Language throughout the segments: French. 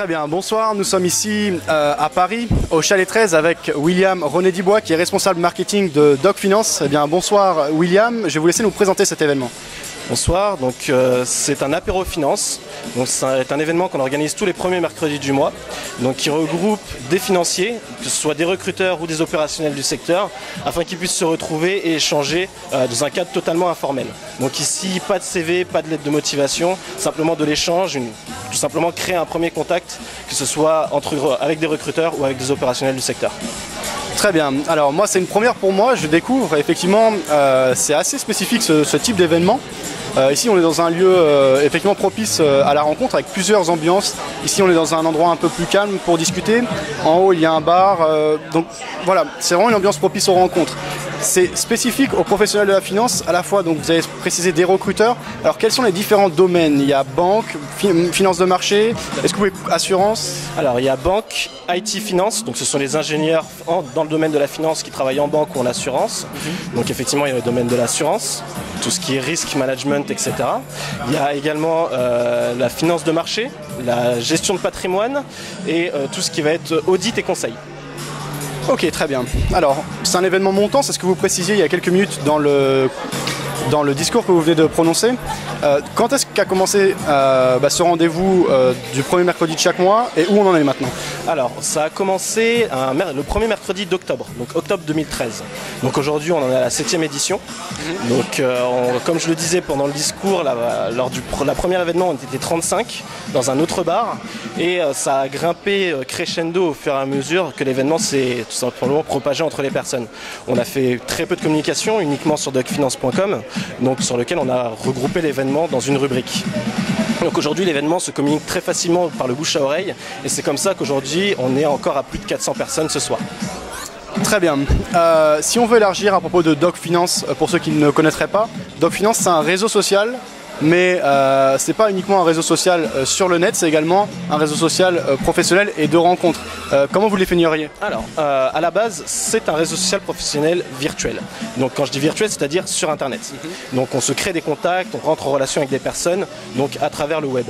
Très bien, bonsoir, nous sommes ici à Paris, au Chalet 13 avec William René-Dibois qui est responsable marketing de Doc Finance. Eh bien bonsoir William, je vais vous laisser nous présenter cet événement. Bonsoir, donc c'est un apéro finance, donc c'est un événement qu'on organise tous les premiers mercredis du mois, donc qui regroupe des financiers, que ce soit des recruteurs ou des opérationnels du secteur, afin qu'ils puissent se retrouver et échanger dans un cadre totalement informel. Donc ici, pas de CV, pas de lettre de motivation, simplement de l'échange, tout simplement créer un premier contact, que ce soit avec des recruteurs ou avec des opérationnels du secteur. Très bien, alors moi c'est une première pour moi, je découvre effectivement c'est assez spécifique ce type d'événement. Ici on est dans un lieu effectivement propice à la rencontre avec plusieurs ambiances. Ici on est dans un endroit un peu plus calme pour discuter. En haut il y a un bar, donc voilà, c'est vraiment une ambiance propice aux rencontres. C'est spécifique aux professionnels de la finance, à la fois, donc vous avez précisé des recruteurs. Alors quels sont les différents domaines? Il y a banque, finance de marché, est-ce que vous pouvez assurance? Alors il y a banque, IT finance, donc ce sont les ingénieurs dans le domaine de la finance qui travaillent en banque ou en assurance. Donc effectivement il y a le domaine de l'assurance, tout ce qui est risk management, etc. Il y a également la finance de marché, la gestion de patrimoine et tout ce qui va être audit et conseil. Ok, très bien. Alors, c'est un événement montant, c'est ce que vous précisiez il y a quelques minutes dans le discours que vous venez de prononcer. Quand est-ce qu'a commencé ce rendez-vous du premier mercredi de chaque mois et où on en est maintenant? Alors, ça a commencé le premier mercredi d'octobre, donc octobre 2013. Donc aujourd'hui, on en est à la 7e édition. Donc, comme je le disais pendant le discours, lors du premier événement, on était 35 dans un autre bar. Et ça a grimpé crescendo au fur et à mesure que l'événement s'est tout simplement propagé entre les personnes. On a fait très peu de communication, uniquement sur docfinance.com, donc sur lequel on a regroupé l'événement dans une rubrique. Donc aujourd'hui l'événement se communique très facilement par le bouche à oreille et c'est comme ça qu'aujourd'hui on est encore à plus de 400 personnes ce soir. Très bien. Si on veut élargir à propos de Doc Finance, pour ceux qui ne connaîtraient pas, Doc Finance c'est un réseau social, mais c'est pas uniquement un réseau social sur le net, c'est également un réseau social professionnel et de rencontres. Comment vous le définiriez? Alors, à la base, c'est un réseau social professionnel virtuel. Donc quand je dis virtuel, c'est-à-dire sur Internet. Donc on se crée des contacts, on rentre en relation avec des personnes, donc à travers le web.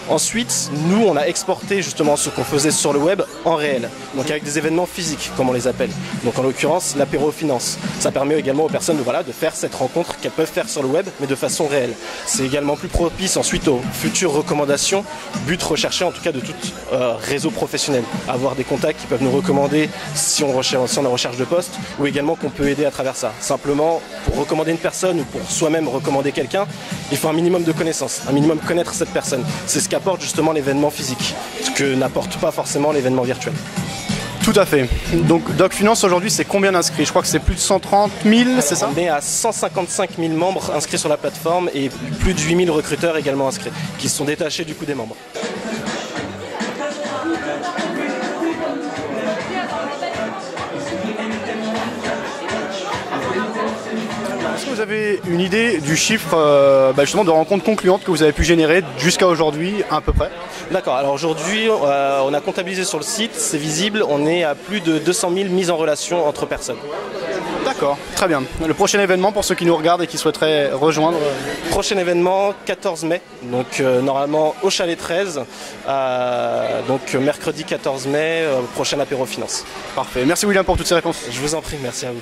Ensuite, nous, on a exporté justement ce qu'on faisait sur le web en réel, donc avec des événements physiques, comme on les appelle. Donc en l'occurrence, l'apéro finance. Ça permet également aux personnes de faire cette rencontre qu'elles peuvent faire sur le web, mais de façon réelle. C'est également plus propice ensuite aux futures recommandations, but recherché en tout cas de tout réseau professionnel. Avoir des contacts qui peuvent nous recommander si on est en recherche de poste, ou également qu'on peut aider à travers ça. Simplement, pour recommander une personne ou pour soi-même recommander quelqu'un, il faut un minimum de connaissances, un minimum connaître cette personne. C'est ce qu'apporte justement l'événement physique, ce que n'apporte pas forcément l'événement virtuel. Tout à fait. Donc Doc Finance aujourd'hui c'est combien d'inscrits? Je crois que c'est plus de 130 000, c'est ça? On est à 155 000 membres inscrits sur la plateforme et plus de 8 000 recruteurs également inscrits, qui sont détachés du coup des membres. Est-ce que vous avez une idée du chiffre justement de rencontres concluantes que vous avez pu générer jusqu'à aujourd'hui à peu près? D'accord, alors aujourd'hui on a comptabilisé sur le site, c'est visible, on est à plus de 200 000 mises en relation entre personnes. D'accord, très bien. Le prochain événement pour ceux qui nous regardent et qui souhaiteraient rejoindre? Prochain événement, 14 mai, donc normalement au Chalet 13, donc mercredi 14 mai, prochain apéro finance. Parfait, merci William pour toutes ces réponses. Je vous en prie, merci à vous.